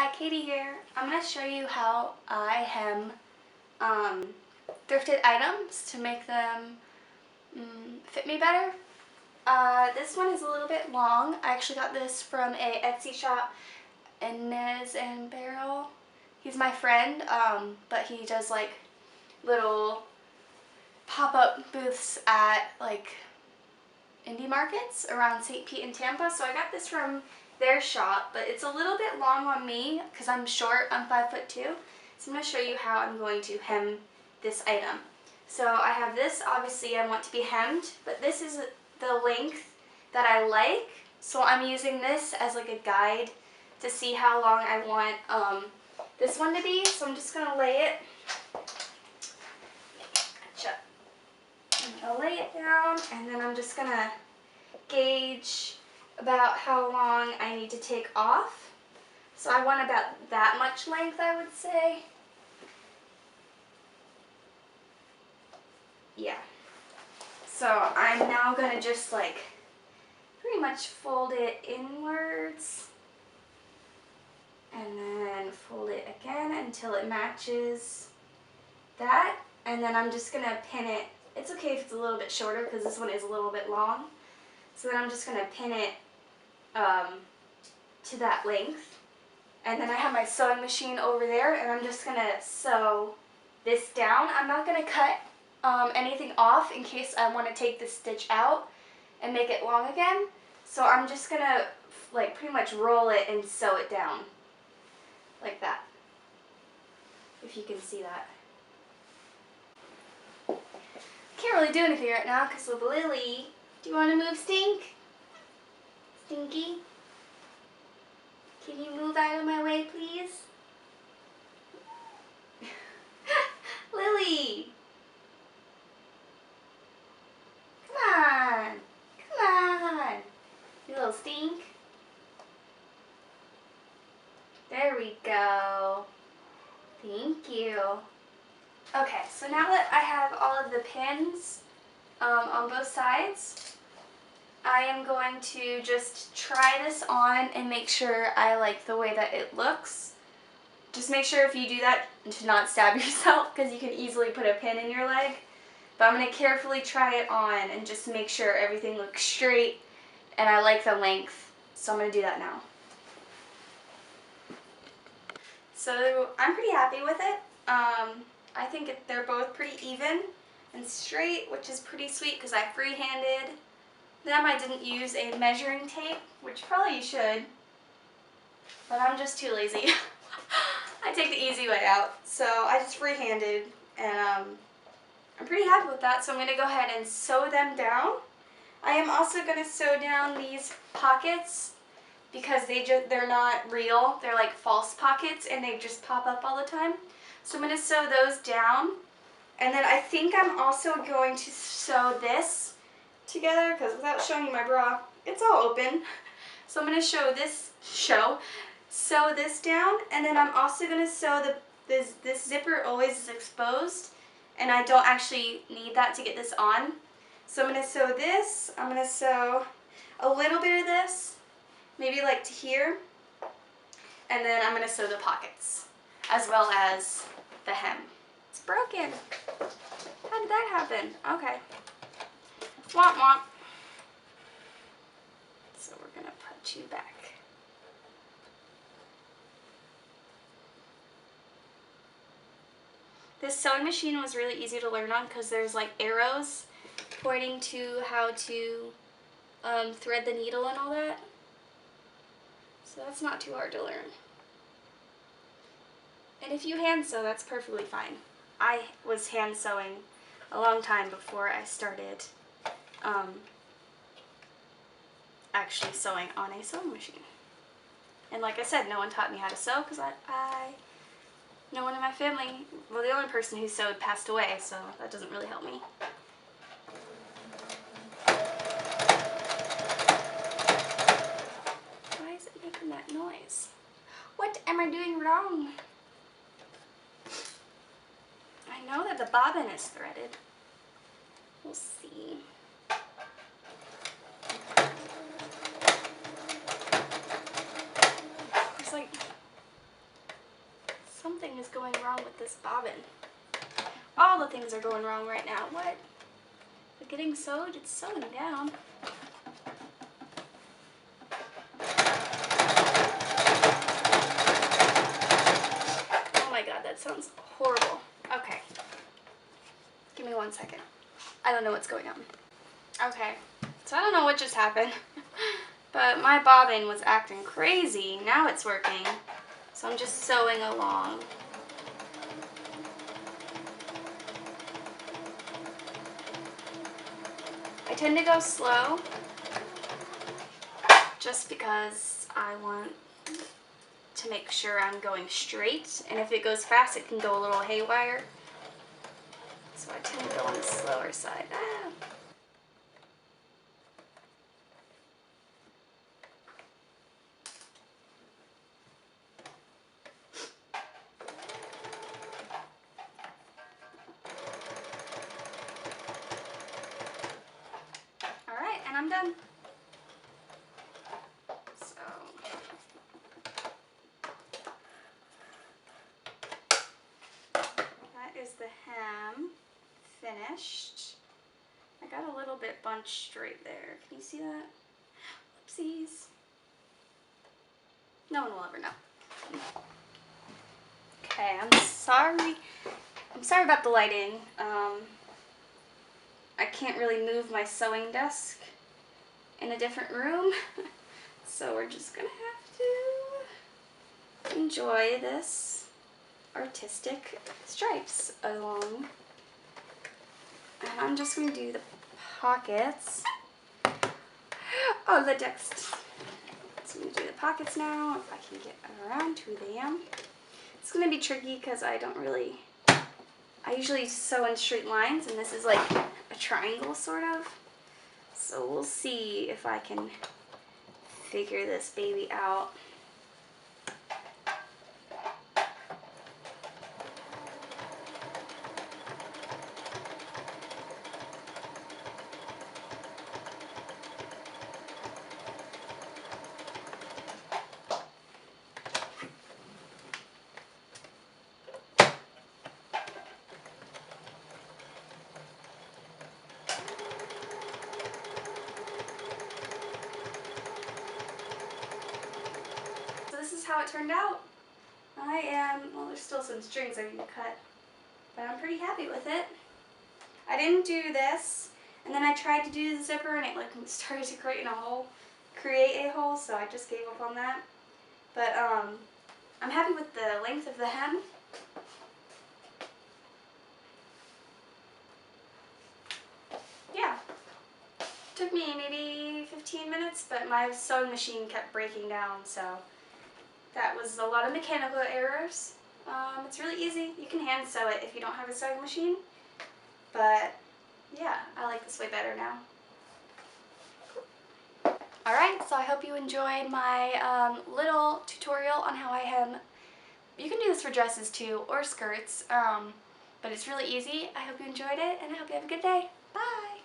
Hi, Katie here. I'm going to show you how I hem thrifted items to make them fit me better. This one is a little bit long. I actually got this from a Etsy shop, Inez and Barrel. He's my friend, but he does like little pop-up booths at like indie markets around St. Pete and Tampa. So I got this from their shop, but it's a little bit long on me because I'm short. I'm 5'2". So I'm going to show you how I'm going to hem this item. So I have this, obviously I want to be hemmed, but this is the length that I like. So I'm using this as like a guide to see how long I want this one to be. So I'm just going to lay it. I'll lay it down, and then I'm just going to gauge about how long I need to take off. So I want about that much length, I would say. Yeah. So I'm now going to just like pretty much fold it inwards and then fold it again until it matches that, and then I'm just going to pin it. It's okay if it's a little bit shorter because this one is a little bit long. So then I'm just going to pin it to that length. And then I have my sewing machine over there, and I'm just going to sew this down. I'm not going to cut anything off in case I want to take this stitch out and make it long again. So I'm just going to like pretty much roll it and sew it down like that, if you can see that. Can't really do anything right now because of Lily. Do you want to move, Stink? Stinky? Can you move out of my way, please? Lily! Come on! Come on! You little stink. There we go. Thank you. Okay, so now that I have all of the pins on both sides, I am going to just try this on and make sure I like the way that it looks. Just make sure if you do that to not stab yourself because you can easily put a pin in your leg. But I'm going to carefully try it on and just make sure everything looks straight and I like the length. So I'm going to do that now. So I'm pretty happy with it. I think they're both pretty even and straight, which is pretty sweet because I freehanded them. I didn't use a measuring tape, which probably you should, but I'm just too lazy. I take the easy way out, so I just freehanded, and I'm pretty happy with that. So I'm going to go ahead and sew them down. I am also going to sew down these pockets because they're not real. They're like false pockets, and they just pop up all the time. So I'm going to sew those down, and then I think I'm also going to sew this together because without showing you my bra, it's all open. So I'm going to sew this down, and then I'm also going to sew this zipper always is exposed, and I don't actually need that to get this on. So I'm going to sew this. I'm going to sew a little bit of this, maybe like to here, and then I'm going to sew the pockets as well as the hem. It's broken. How did that happen? Okay. Womp womp. So we're going to put you back. This sewing machine was really easy to learn on because there's like arrows pointing to how to thread the needle and all that. So that's not too hard to learn. And if you hand sew, that's perfectly fine. I was hand sewing a long time before I started actually sewing on a sewing machine. And like I said, no one taught me how to sew because no one in my family, well, the only person who sewed passed away, so that doesn't really help me. Why is it making that noise? What am I doing wrong? I know that the bobbin is threaded. We'll see. It's like Something is going wrong with this bobbin. All the things are going wrong right now. What? Is it getting sewed? It's sewing down. Oh my god, that sounds horrible. Okay. Give me 1 second. I don't know what's going on. Okay, so I don't know what just happened, but my bobbin was acting crazy. Now it's working, so I'm just sewing along. I tend to go slow just because I want to make sure I'm going straight, and if it goes fast it can go a little haywire. So I tend to go on the slower side. Alright, and I'm done. So that is the hem finished. I got a little bit bunched right there. Can you see that? Oopsies. No one will ever know. Okay, I'm sorry. I'm sorry about the lighting. I can't really move my sewing desk in a different room, so we're just gonna have to enjoy this artistic stripes along. And I'm just gonna do the pockets. Oh, the text. So I'm gonna do the pockets now, if I can get around to them. It's gonna be tricky because I usually sew in straight lines, and this is like a triangle sort of. So we'll see if I can figure this baby out. This is how it turned out. Well, there's still some strings I need to cut, but I'm pretty happy with it. I didn't do this, and then I tried to do the zipper and it like started to create a hole, so I just gave up on that. But I'm happy with the length of the hem. Yeah. Took me maybe 15 minutes, but my sewing machine kept breaking down, so that was a lot of mechanical errors. It's really easy. You can hand sew it if you don't have a sewing machine. But yeah, I like this way better now. Alright, so I hope you enjoyed my little tutorial on how I hem. You can do this for dresses too, or skirts, but it's really easy. I hope you enjoyed it, and I hope you have a good day. Bye!